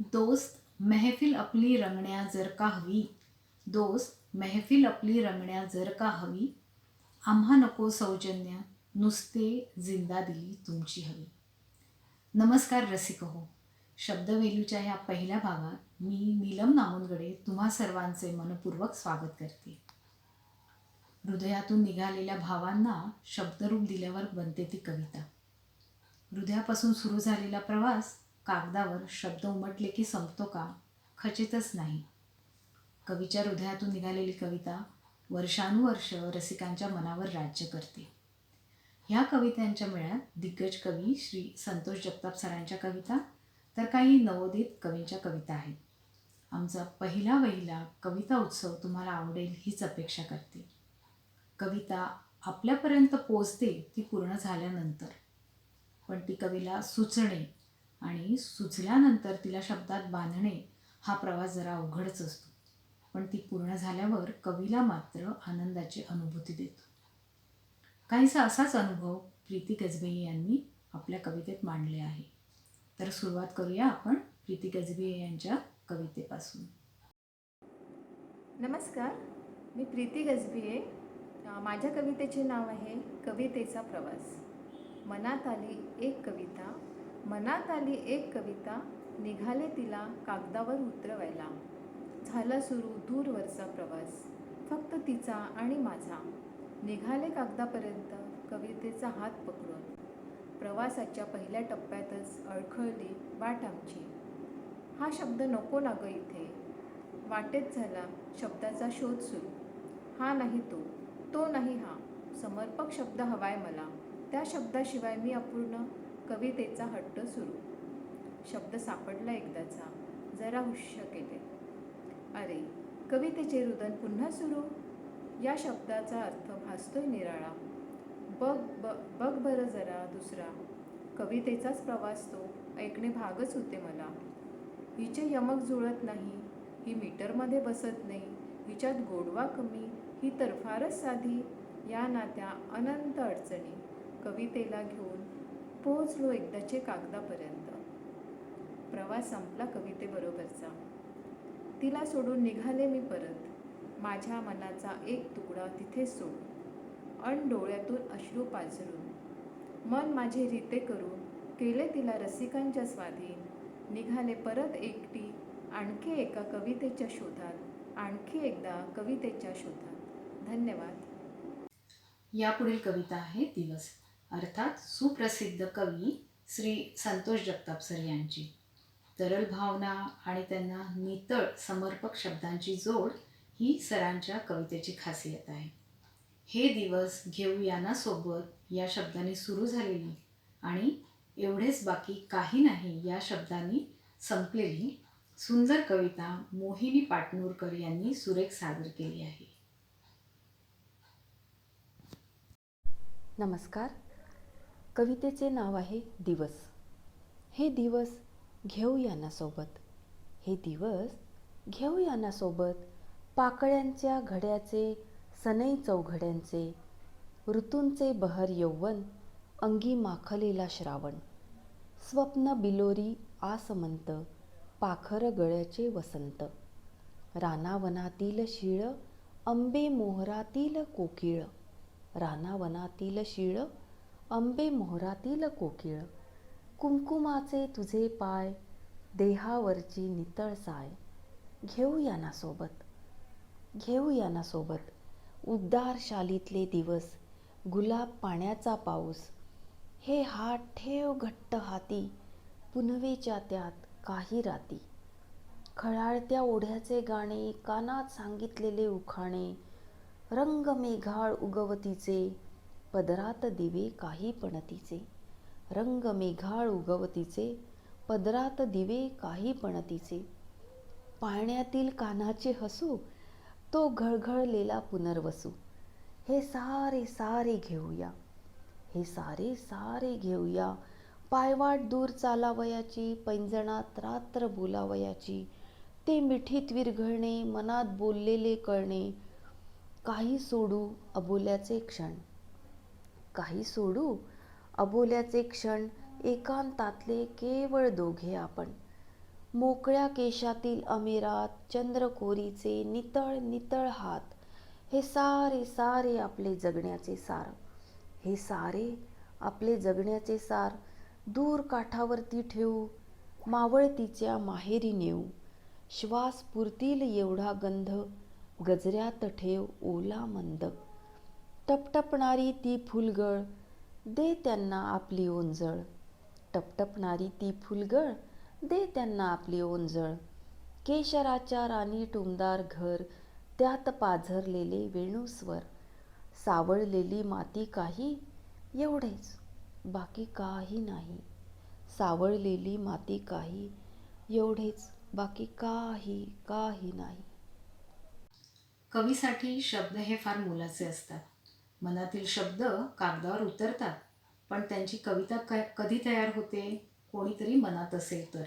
दोस्त मेहफिल आपली रंगण्या जर का हवी, दोस्त मेहफिल आपली रंगण्या जर का हवी, आम्हा नको सौजन्य, नुसते जिंदा दिली तुमची हवी. नमस्कार रसिक हो. शब्दवेलूच्या ह्या पहिल्या भागात मी नीलम नामुनगडे तुम्हा सर्वांचे मनपूर्वक स्वागत करते. हृदयातून निघालेल्या भावांना शब्दरूप दिल्यावर बनते ती कविता. हृदयापासून सुरू झालेला प्रवास कागदावर शब्द उमटले की संपतो का? खचितच नाही. कवीच्या हृदयातून निघालेली कविता वर्षानुवर्ष रसिकांच्या मनावर राज्य करते. ह्या कवितांच्या मेळ्यात दिग्गज कवी श्री संतोष जगताप सरांच्या कविता, तर काही नवोदित कवींच्या कविता आहेत. आमचा पहिला वहिला कविता उत्सव तुम्हाला आवडेल हीच अपेक्षा करते. कविता आपल्यापर्यंत पोचते ती पूर्ण झाल्यानंतर, पण ती कवीला सुचणे आणि सुचल्यानंतर तिला शब्दात बांधणे हा प्रवास जरा अवघडच असतो. पण ती पूर्ण झाल्यावर कवीला मात्र आनंदाची अनुभूती देतो. काहीसा असाच अनुभव प्रीती गजबे यांनी आपल्या कवितेत मांडले आहे. तर सुरुवात करूया आपण प्रीती गजबे यांच्या कवितेपासून. नमस्कार, मी प्रीती गजबिये. माझ्या कवितेचे नाव आहे कवितेचा प्रवास. मनात आली एक कविता, मनात आली एक कविता, निघाले तिला कागदावर उतरवायला. झाला सुरू दूरवरचा प्रवास, फक्त तिचा आणि माझा. निघाले कागदापर्यंत कवितेचा हात पकडून. प्रवासाच्या पहिल्या टप्प्यातच अडखळली वाट आमची. हा शब्द नको ना गं इथे. वाटेत झाला शब्दाचा शोध सुरू. हा नाही तो, तो नाही हा. समर्पक शब्द हवाय मला. त्या शब्दाशिवाय मी अपूर्ण. कवितेचा हट्ट सुरू. शब्द सापडला एकदाचा, जरा हुश्य केले. अरे, कवितेचे रुदन पुन्हा सुरू. या शब्दाचा अर्थ भासतोय निराळा. बघ बघ बरं जरा दुसरा. कवितेचाच प्रवास तो, ऐकणे भागच होते मला. हिचे यमक जुळत नाही, ही मीटरमध्ये बसत नाही. हिच्यात गोडवा कमी, ही तर फारच साधी. या नात्या अनंत अडचणी. कवितेला घेऊन पोहोचलो एकदाचे कागदापर्यंत. प्रवास संपला कवितेबरोबरचा. तिला सोडून निघाले मी परत. माझ्या मनाचा एक तुकडा तिथेच सोडून. अन डोळ्यातून अश्रू पाझरून. मन माझे रीते करून केले तिला रसिकांच्या स्वाधीन. निघाले परत एकटी आणखी एका कवितेच्या शोधात. आणखी एकदा कवितेच्या शोधात. धन्यवाद. यापुढील कविता आहे दिवस, अर्थात सुप्रसिद्ध कवी श्री संतोष जगताप सर यांची. तरल भावना आणि त्यांना नितळ समर्पक शब्दांची जोड ही सरांच्या कवितेची खासियत आहे. हे दिवस घेऊया ना सोबत या शब्दाने सुरू झालेली आणि एवढेच बाकी काही नाही या शब्दांनी संपलेली सुंदर कविता मोहिनी पाटणूरकर यांनी सुरेख सादर केली आहे. नमस्कार. कवितेचे नाव आहे दिवस. हे दिवस घेऊया ना सोबत. हे दिवस घेऊया ना सोबत. पाकळ्यांच्या घड्याचे, सनई चौघड्यांचे, ऋतूंचे बहर यौवन, अंगी माखलेला श्रावण. स्वप्न बिलोरी आसमंत, पाखर गळ्याचे वसंत. रानावनातील शीळ, आंबे मोहरातील कोकिळ. रानावनातील शीळ, आंबे मोहरातील कोकिळ. कुंकुमाचे तुझे पाय, देहावरची नितळ साय. घेऊया ना सोबत. घेऊया ना सोबत. उबदार शालीतले दिवस, गुलाब पाण्याचा पाऊस. हे हात ठेव घट्ट हाती, पुनवेच्या त्यात काही राती. खळाळत्या ओढ्याचे गाणे, कानात सांगितलेले उखाणे. रंग मेघाळ उगवतीचे, पदरात दिवे काही पणतीचे. रंग मेघाळ उगवतीचे, पदरात दिवे काही पणतीचे. पाळण्यातील कान्हाचे हसू, तो घळघळलेला पुनर्वसू. हे सारे सारे घेऊया, हे सारे सारे घेऊया. पायवाट दूर चालावयाची, पैंजणात रात्र बोलावयाची. ते मिठीत विरघळणे, मनात बोललेले कळणे. काही सोडू अबोल्याचे क्षण, काही सोडू अबोल्याचे क्षण. एकांतातले केवळ दोघे आपण. मोकळ्या केशातील अमेरात चंद्रकोरीचे नितळ नितळ हात, हे सारे सारे आपले जगण्याचे सार, हे सारे आपले जगण्याचे सार दूर काठावरती ठेवू, मावळतीच्या माहेरी नेऊ. श्वास पुरतील एवढा गंध, गजऱ्यात ठेव ओला मंद. टपटपणारी ती फुलगळ, दे त्यांना आपली ओंजळ. टपटपणारी ती फुलगळ, दे त्यांना आपली ओंजळ. केशराच्या राणी टुमदार घर, त्यात पाझरलेले वेणुस्वर. सावळलेली माती काही, एवढेच बाकी काही नाही. सावळलेली माती काही, एवढेच बाकी काही काही नाही. कवीसाठी शब्द हे फार मोलाचे असतात. मनातील शब्द कागदावर उतरतात, पण त्यांची कविता कधी तयार होते? कोणीतरी मनात असेल तर.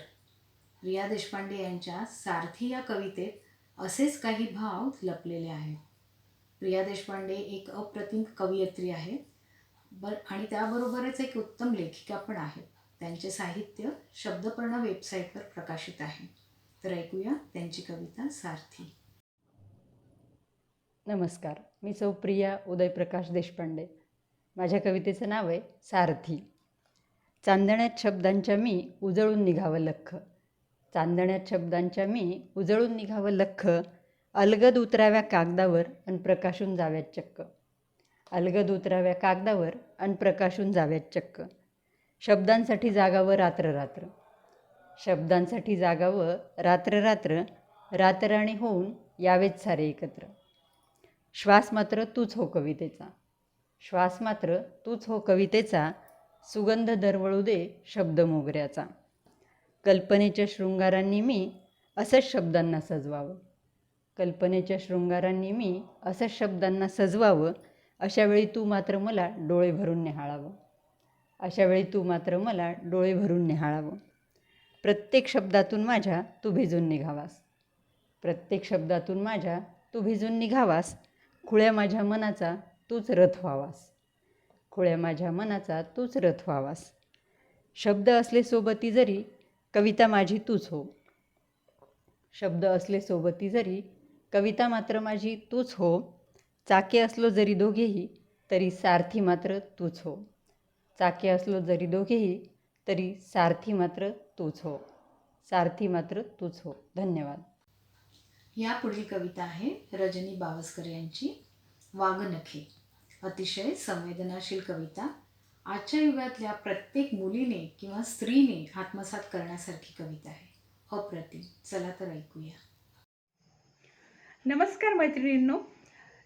प्रिया देशपांडे यांच्या सारथी या कवितेत असेच काही भाव लपलेले आहेत. प्रिया देशपांडे एक अप्रतिम कवयित्री आहे आणि त्याबरोबरच एक उत्तम लेखिका पण आहेत. त्यांचे साहित्य शब्दपर्ण वेबसाईटवर प्रकाशित आहे. तर ऐकूया त्यांची कविता सारथी. नमस्कार, मी सौ प्रिया उदयप्रकाश देशपांडे. माझ्या कवितेचं नाव आहे सारथी. चांदण्यात शब्दांच्या मी उजळून निघावं लख्ख. चांदण्यात शब्दांच्या मी उजळून निघावं लख्ख. अलगद उतराव्या कागदावर अन प्रकाशून जाव्यात चक्क. अलगद उतराव्या कागदावर अन प्रकाशून जाव्यात चक्क. शब्दांसाठी जागावं रात्र रात्र. शब्दांसाठी जागावं रात्र रात्र. रातराणी होऊन यावेत सारे एकत्र. श्वास मात्र तूच हो कवितेचा. श्वास मात्र तूच हो कवितेचा. सुगंध दरवळू दे शब्द मोगऱ्याचा. कल्पनेच्या शृंगारांनी मी असंच शब्दांना सजवावं. कल्पनेच्या शृंगारांनी मी असंच शब्दांना सजवावं. अशावेळी तू मात्र मला डोळे भरून निहाळावं. अशावेळी तू मात्र मला डोळे भरून निहाळावं. प्रत्येक शब्दातून माझ्या तू भिजून निघावास. प्रत्येक शब्दातून माझ्या तू भिजून निघावास. खुळ्या माझ्या मनाचा तूच रथ व्हावास. खुळ्या माझ्या मनाचा तूच रथ व्हावास. शब्द असले सोबती जरी कविता माझी तूच हो. शब्द असले सोबती जरी कविता मात्र माझी तूच हो. चाके असलो जरी दोघेही तरी सारथी मात्र तूच हो. चाके असलो जरी दोघेही तरी सारथी मात्र तूच हो. सारथी मात्र तूच हो. धन्यवाद. यापुढील कविता आहे रजनी बावस्कर यांची वाघनखे. अतिशय संवेदनाशील कविता. आजच्या युगातल्या प्रत्येक मुलीने किंवा स्त्रीने आत्मसात करण्यासारखी कविता आहे. अप्रतिम. चला तर ऐकूया. नमस्कार मैत्रिणींनो.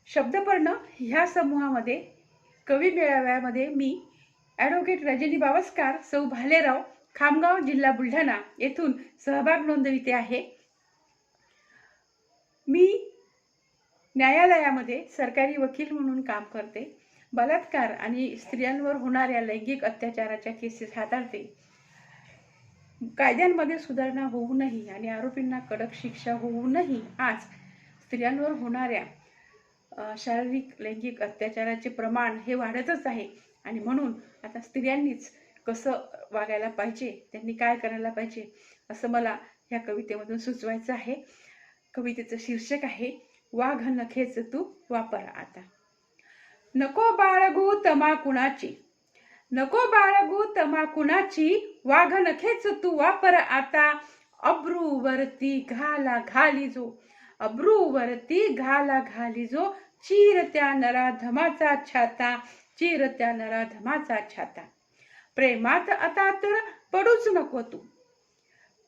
शब्दपर्ण ह्या समूहामध्ये कवी मेळाव्यामध्ये मी ॲडव्होकेट रजनी बावस्कर सौ भालेराव, खामगाव, जिल्हा बुलढाणा येथून सहभाग नोंदविते आहे. मी न्यायालयामध्ये सरकारी वकील म्हणून काम करते. बलात्कार आणि स्त्रियांवर होणाऱ्या लैंगिक अत्याचाराच्या केसेस हाताळते. कायद्यांमध्ये सुधारणा होऊनही आणि आरोपींना कडक शिक्षा होऊनही आज स्त्रियांवर होणाऱ्या शारीरिक लैंगिक अत्याचाराचे प्रमाण हे वाढतच आहे. आणि म्हणून आता स्त्रियांनीच कसं वागायला पाहिजे, त्यांनी काय करायला पाहिजे, असं मला ह्या कवितेमधून सुचवायचं आहे. कवितेचं शीर्षक आहे वाघ नखेच तू वापर आता. नको बाळगू तमा कुणाची, नको बाळगू तमा कुणाची, वाघ नखेच तू वापर आता. अब्रूवरती घाला घाली जो, अब्रूवरती घाला घाली जो, चिरत्या नराधमाचा छाता, चिरत्या नराधमाचा छाता. प्रेमात आता तर पडूच नको तू,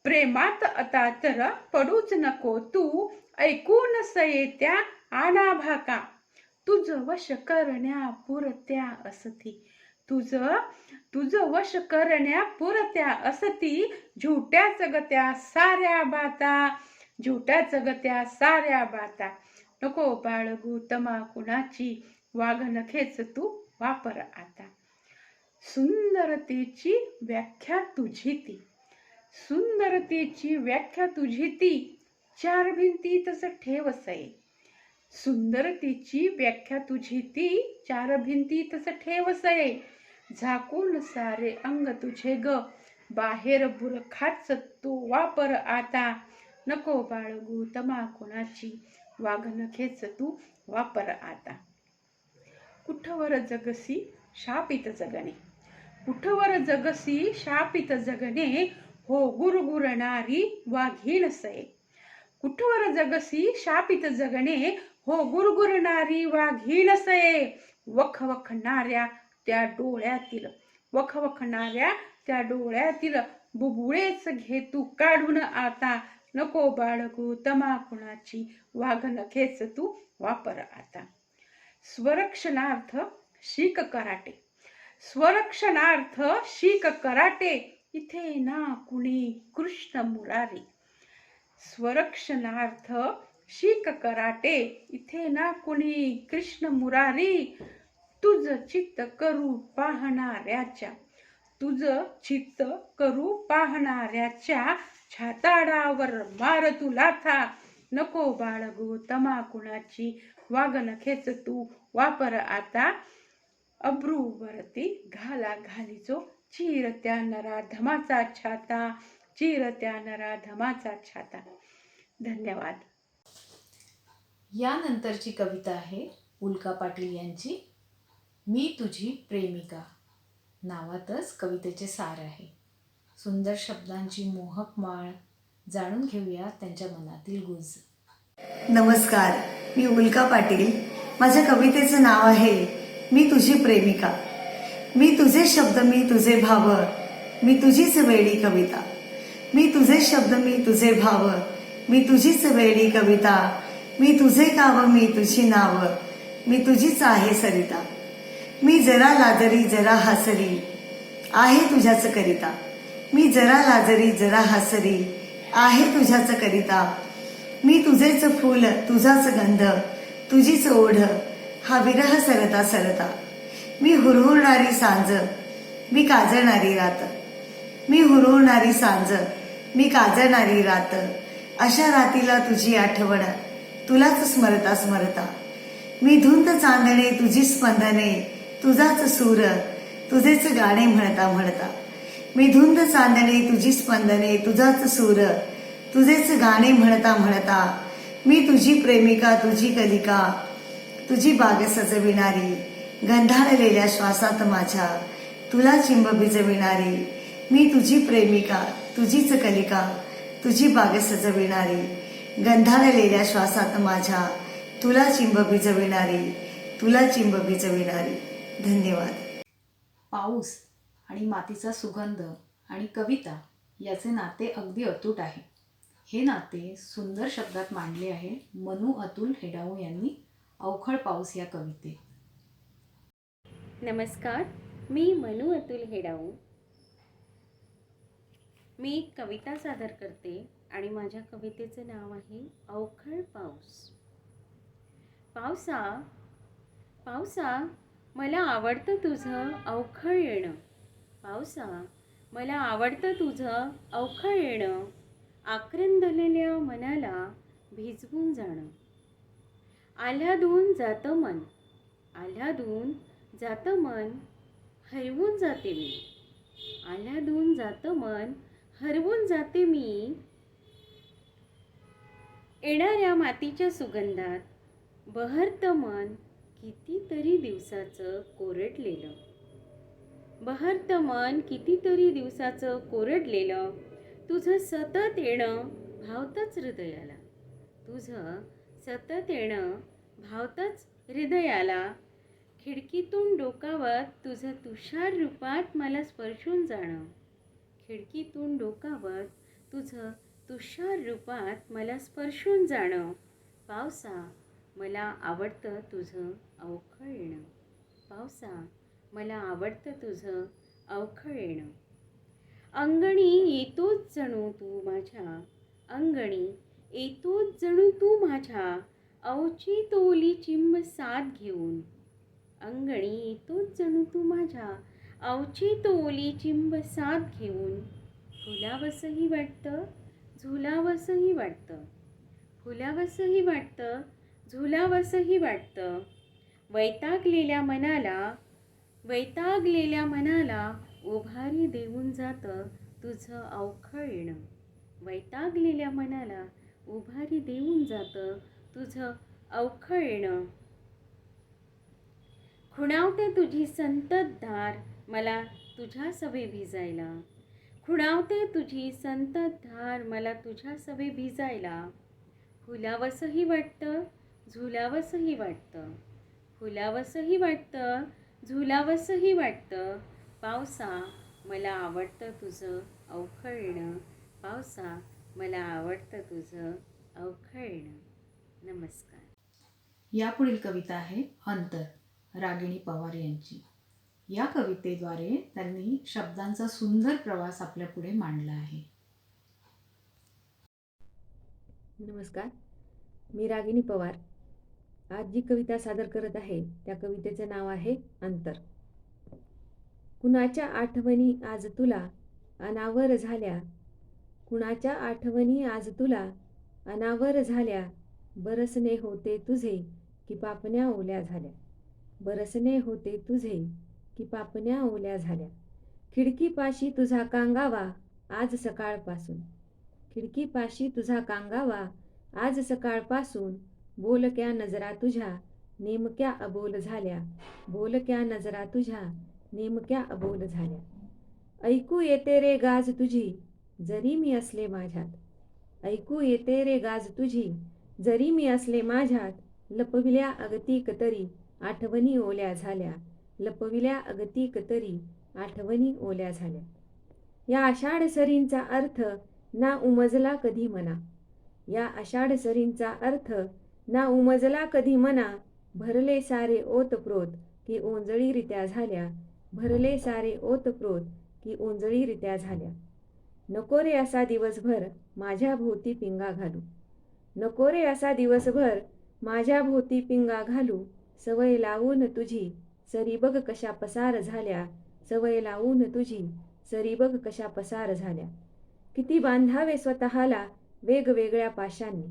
प्रेमात आता तर पडूच नको तू. ऐकून सयेत्या आणाभाका, तुझ वश करण्या पुरत्या असती, तुझ वश करण्या पुरत्या असती. झुट्या चगत्या साऱ्या बाता, झुट्या चगत्या साऱ्या बाता. नको बाळगू तमा कुणाची, वाघ नखेच तू वापर आता. सुंदरतेची व्याख्या तुझी ती, सुंदरतेची व्याख्या तुझी ती, चार भिंतीतच ठेवसये. सुंदरतेची व्याख्या तुझी ती, चार भिंतीतच ठेवसये. झाकून सारे अंग तुझे ग, बाहेर बुरखाच तो वापर आता, नको बाळगू तमाकुणाची वाघनखेच तू वापर आता. कुठवर जगसी शापित जगणे, कुठवर जगसी शापित जगणे, हो गुरगुरणारी वाघीण सये. कुठवर जगसी शापित जगणे, हो गुरगुरणारी वाघीण सये. वखवखणाऱ्या त्या डोळ्यातील, वखवखणाऱ्या त्या डोळ्यातील बुबुळेच घे तू काढून आता, नको बाळगू तमाकुणाची वाघनखेच तू वापर आता. स्वरक्षणार्थ शीक कराटे, स्वरक्षणार्थ शीक कराटे, इथे ना कुणी कृष्ण मुरारी. स्वरक्षणार्थ शीक कराटे, इथे ना कुणी कृष्ण मुरारी. तुझ चित्त करू पाहणाऱ्याच्या, तुझ चित्त करू पाहणाऱ्याच्या छाताडावर मार तू लाथा, नको बाळगू तमाकुणाची वाघनखेच तू वापर आता. अब्रूवरती घाला घालीचो चीर त्या नराधमाचा छाता, चीर त्या नराधमाचा छाता. धन्यवाद. यानंतरची कविता आहे उल्का पाटील यांची, मी तुझी प्रेमिका. नावातच कवितेचे सार आहे. सुंदर शब्दांची मोहक माळ, जाणून घेऊया त्यांच्या मनातील गुज. नमस्कार, मी उल्का पाटील. माझ्या कवितेचं नाव आहे मी तुझी प्रेमिका. मी तुझे शब्द, मी तुझे भाव, मी तुझीच वेडी कविता. मी तुझे शब्द, मी तुझे भाव, मी तुझीच वेडी कविता. मी तुझे गाव, मी तुझी नाव, मी तुझीच आहे सरिता. मी जरा लाजरी जरा हसरी, आहे तुझ्याच करिता. मी जरा लाजरी जरा हसरी, आहे तुझ्याच करिता. मी तुझेच फूल, तुझाच गंध, तुझीच ओढ, हा विरह सरता सरता. मी हुरहुरणारी सांज, मी काजळणारी रात. मी हुरहुरणारी सांज, मी काजळणारी रात. अशा रातीला तुझी आठवण, तुलाच स्मरता स्मरता. मी धुंद चांदणे, तुझी स्पंदने, तुझाच सूर, तुझेच गाणे म्हणता म्हणता. मी धुंद चांदणे, तुझी स्पंदने, तुझाच सूर, तुझेच गाणे म्हणता म्हणता. मी तुझी प्रेमिका, तुझी कलिका, तुझी बाग सजविणारी. गंधाळलेल्या श्वासात माझ्या तुला चिंब भिजविणारी. मी तुझी प्रेमिका, तुझीच कलिका, तुझी बाग सजविणारी. गंधाळलेल्या श्वासात माझ्या तुला चिंब भिजविणारी, तुला चिंब भिजविणारी. धन्यवाद. पाऊस आणि मातीचा सुगंध आणि कविता याचे नाते अगदी अतूट आहे. हे नाते सुंदर शब्दात मांडले आहे मनू अतुल हेडाऊ यांनी अवखळ पाऊस या कवितेत. नमस्कार, मी मनू अतुल हेडाऊ. मी एक कविता सादर करते आणि माझ्या कवितेचं नाव आहे अवखळ पाऊस. पावसा पावसा मला आवडतं तुझं अवखळ येणं. पावसा मला आवडतं तुझं अवखळ येणं. आक्रंदलेल्या मनाला भिजवून जाणं. आल्हादून जातं मन, आल्हादून जातं मन, हरवून जाते मी. आल्हादून जातं मन, हरवून जाते मी. येणाऱ्या मातीच्या सुगंधात बहरतं मन कितीतरी दिवसाचं कोरडलेलं. बहरतं मन कितीतरी दिवसाचं कोरडलेलं. तुझं सतत येणं भावतंच हृदयाला. तुझं सतत येणं भावतंच हृदयाला. खिडकीतून डोकावत तुझं तुषार रूपात मला स्पर्शून जाणं. खिडकीतून डोकावत तुझं तुषार रूपात मला स्पर्शून जाणं. पावसा मला आवडतं तुझं अवखळ येणं. पावसा मला आवडतं तुझं अवखळ येणं. अंगणी येतोच जणू तू माझ्या, अंगणी येतोच जणू तू माझ्या. अवचित ओली चिंब साथ घेऊन. अंगणी येतोच जणू तू माझ्या, अवचित ओली चिंब साथ घेऊन. फुलावसंही वाटतं, झुलावसंही वाटतं. फुलावसंही वाटतं, झुलावसंही वाटतं. वैतागलेल्या मनाला, वैतागलेल्या मनाला उभारी देऊन जातं तुझं अवखळणं. वैतागलेल्या मनाला उभारी देऊन जातं तुझं अवखळणं. खुणावते तुझी संततधार मला तुझ्या सवे भिजायला. खुणावते तुझी संततधार मला तुझ्या सवे भिजायला. फुलावसही वाटतं झुलावसही वाटतं. फुलावसही वाटतं झुलावसही वाटतं. पावसा मला आवडतं तुझं अवखळणं. पावसा मला आवडतं तुझं अवखळणं. नमस्कार. यापुढील कविता आहे अंतर, रागिणी पवार यांची. या कवितेद्वारे त्यांनी शब्दांचा सुंदर प्रवास आपल्यापुढे मांडला आहे. नमस्कार, मी रागिणी पवार. आज जी कविता सादर करत आहे त्या कवितेचं नाव आहे अंतर. कुणाच्या आठवणी आज तुला अनावर झाल्या. कुणाच्या आठवणी आज तुला अनावर झाल्या. बरसने होते तुझे की पापण्या ओल्या झाल्या. बरसने होते तुझे की पापण्या ओल्या झाल्या. खिडकीपाशी तुझा कांगावा आज सकाळपासून. खिडकीपाशी तुझा कांगावा आज सकाळपासून. बोलक्या नजरा तुझ्या नेमक्या अबोल झाल्या. बोलक्या नजरा तुझ्या नेमक्या अबोल झाल्या. ऐकू येते रे गाज तुझी जरी मी असले माझ्यात. ऐकू येते रे गाज तुझी जरी मी असले माझ्यात. लपविल्या अगतिक तरी आठवणी ओल्या झाल्या. लपविल्या अगतिक तरी आठवणी ओल्या झाल्या. या आषाढ सरींचा अर्थ ना उमजला कधी मना. या आषाढ सरींचा अर्थ ना उमजला कधी मना. भरले सारे ओतप्रोत की ओंजळीरित्या झाल्या. भरले सारे ओतप्रोत की ओंजळीरित्या झाल्या. नको रे असा दिवसभर माझ्या भोवती पिंगा घालू. नको रे असा दिवसभर माझ्या भोवती पिंगा घालू. सवय लावून तुझी सरी बघ कशा पसार झाल्या. सवय लावून तुझी सरी बघ कशा पसार झाल्या. किती बांधावे स्वतःला वेगवेगळ्या पाशांनी.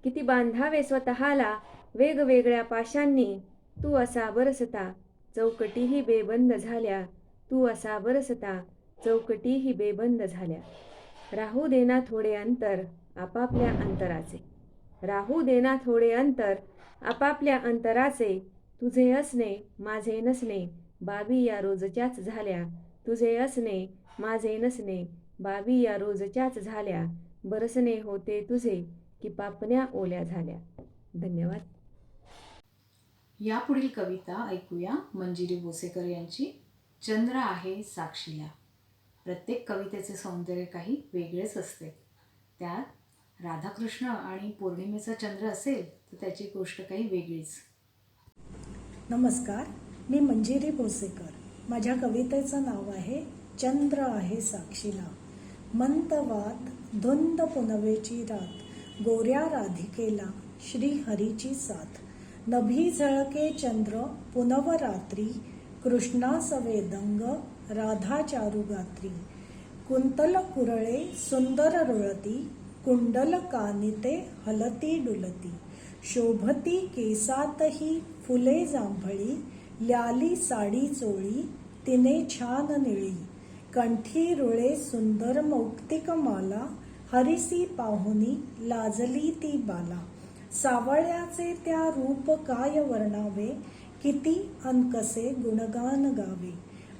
किती बांधावे स्वतःला वेगवेगळ्या पाशांनी. तू असा बरसता चौकटीही बेबंद झाल्या. तू असा बरसता चौकटीही बेबंद झाल्या. राहू देना थोडे अंतर आपापल्या अंतराचे. राहू देना थोडे अंतर आपापल्या अंतराचे. तुझे असणे माझे नसणे बाबी या रोजच्याच झाल्या. तुझे असणे माझे नसणे बाबी या रोजच्याच झाल्या. बरसणे होते तुझे की पापण्या ओल्या झाल्या. धन्यवाद. यापुढील कविता ऐकूया मंजिरी भोसेकर यांची. चंद्र आहे साक्षीला. प्रत्येक कवितेचे सौंदर्य काही वेगळेच असते. त्यात राधाकृष्ण आणि पौर्णिमेचा चंद्र असेल तर त्याची गोष्ट काही वेगळीच. नमस्कार, मी मंजिरी भोसेकर. माझ्या कवितेचं नाव आहे चंद्र आहे साक्षीला. मंतवात धुंद पुनवेची रात. गोऱ्या राधिकेला श्री हरीची साथ. नभी झळके चंद्र पुनव रात्री. कृष्णा सवेदंग राधा चारुगात्री. कुंतल कुरळे सुंदर रुळती. कुंडल कानिते हलती डुलती. शोभती केसातही फुले जांभळी. ल्याली साडी चोळी तिने छान निळी. कंठी रुळे सुंदर मौक्तिक माला. हरिसी पाहुनी लाजली ती बाला. सावळ्याचे त्या रूप काय वर्णावे. किती अनकसे गुणगान गावे.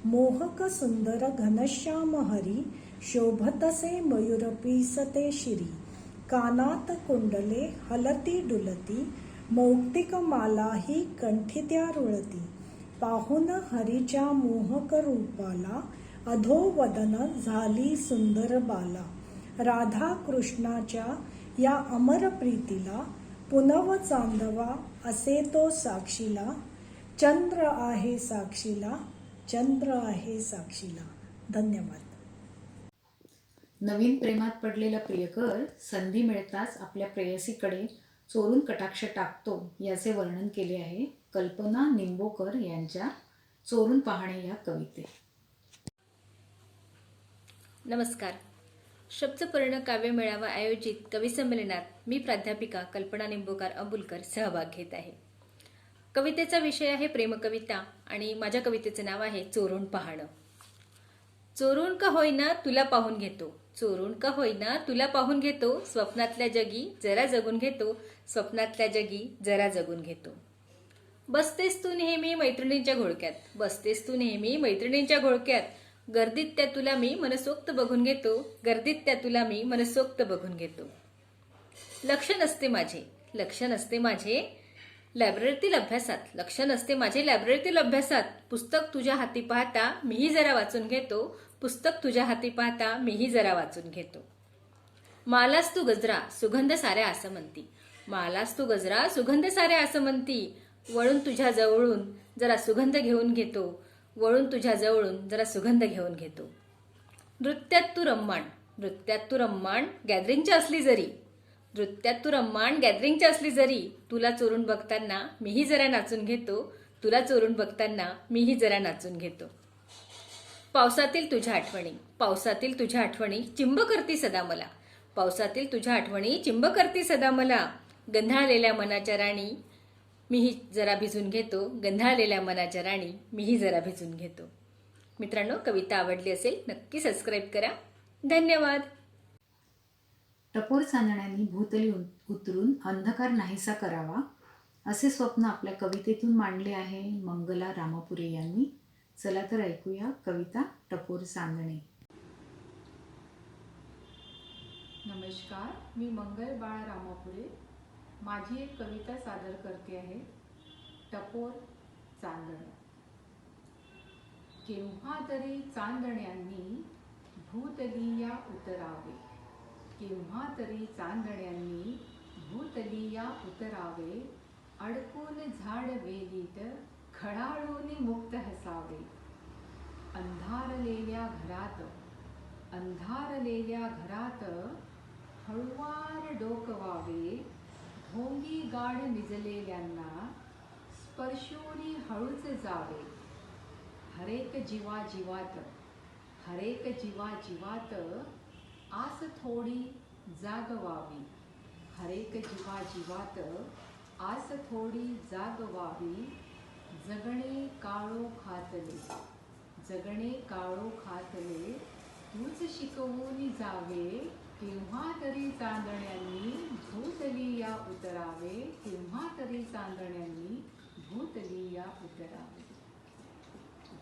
मोहक सुंदर घनश्याम हरी. शोभतसे मयूरपीसते शिरी. कानात कुंडले हलती डुलती. मौक्तिक मालाही कंठी त्या रुळती. पाहुन हरीच्या मोहक रूपाला. अधोवदन झाली सुंदर बाला. राधा कृष्णाच्या या अमर प्रीतीला. पुनव चांदवा असे तो साक्षीला. चंद्र आहे साक्षीला. चंद्र आहे साक्षीला. धन्यवाद. नवीन प्रेमात पडलेला प्रियकर संधी मिळताच आपल्या प्रेयसीकडे चोरून कटाक्ष टाकतो याचे वर्णन केले आहे कल्पना निंबोकर यांच्या चोरून पाहणे या कवितेत. नमस्कार. शब्दपर्ण काव्य मेळावा आयोजित कवी संमेलनात मी प्राध्यापिका कल्पना निंबोकर अंबुलकर सहभाग घेत आहे. कवितेचा विषय आहे प्रेमकविता आणि माझ्या कवितेचे नाव आहे चोरून पाहणं. चोरून का होईना तुला पाहून घेतो, चोरून का होईना तुला पाहून घेतो, स्वप्नातल्या जगी जरा जगून घेतो, स्वप्नातल्या जगी जरा जगून घेतो. बसतेस तू नेहमी मैत्रिणींच्या घोळक्यात, बसतेस तू नेहमी मैत्रिणींच्या घोळक्यात, गर्दीत त्या तुला मी मनसोक्त बघून घेतो, गर्दीत त्या तुला मी मनसोक्त बघून घेतो. लक्ष नसते माझे, लक्ष नसते माझे लायब्ररीतील अभ्यासात, लक्ष नसते माझे लायब्ररीतील अभ्यासात, पुस्तक तुझ्या हाती पाहता मीही जरा वाचून घेतो, पुस्तक तुझ्या हाती पाहता मीही जरा वाचून घेतो. मालास तू गजरा सुगंध साऱ्या असं म्हणती, मालास तू गजरा सुगंध साऱ्या असं म्हणती, वळून तुझ्या जवळून जरा सुगंध घेऊन घेतो, वळून तुझ्या जवळून जरा सुगंध घेऊन घेतो. नृत्यात तू रम्माण, नृत्यात तू रम्माण गॅदरिंगच्या असली जरी, नृत्यात तू रम्माण गॅदरिंगच्या असली जरी, तुला चोरून बघताना मीही जरा नाचून घेतो, तुला चोरून बघताना मीही जरा नाचून घेतो. पावसातील तुझ्या आठवणी, पावसातील तुझ्या आठवणी चिंब करती सदा मला, पावसातील तुझ्या आठवणी चिंब करती सदा मला, गंधाळलेल्या मनाच्या राणी मीही जरा भिजून घेतो, गंधाळलेल्या मनाच्या राणी मीही जरा भिजून घेतो. मित्रांनो, कविता आवडली असेल नक्की सबस्क्राईब करा. धन्यवाद. टपोर चांदण्यांनी भूतली उतरून अंधकार नाहीसा करावा, असे स्वप्न आपल्या कवितेतून मांडले आहे मंगला रामापुरे यांनी. चला तर ऐकूया कविता टपोर चांदणे. नमस्कार, मी मंगल बाळ रामापुरे. माझी एक कविता सादर करते आहे, टपोर चांदणे. केव्हा तरी चांदण्यांनी भूतलिया उतरावे, केव्हा तरी चांदण्यांनी भूतलिया उतरावे, अडकून झाड वेलीत खळाळून मुक्त हसावे. अंधारलेल्या घरात, अंधारलेल्या घरात हळुवार डोकवावे, भोंगी गाढ निजलेल्यांना स्पर्शूनी हळूच जावे. हरेक जीवा जीवात, हरेक जीवा जीवात आस थोडी जागवावी, हरेक जीवा जीवात आस थोडी जागवावी. जगणे काळो खातले, जगणे काळो खातले तूच शिकवून जावे, केव्हा तरी चांदण्यांनी भूतलिया उतरावे, केव्हा तरी चांदण्यांनी भूतलिया उतरावे.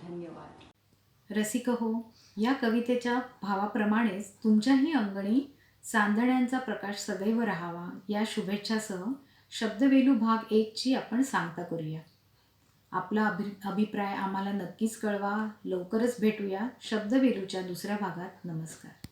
धन्यवाद. रसिक हो, या कवितेच्या भावाप्रमाणेच तुमच्याही अंगणी चांदण्यांचा प्रकाश सदैव राहावा या शुभेच्छासह शब्दवेलू भाग 1ची आपण सांगता करूया. आपला अभिप्राय आम्हाला नक्कीच कळवा. लवकरच भेटूया शब्दवेलूच्या दुसऱ्या भागात. नमस्कार.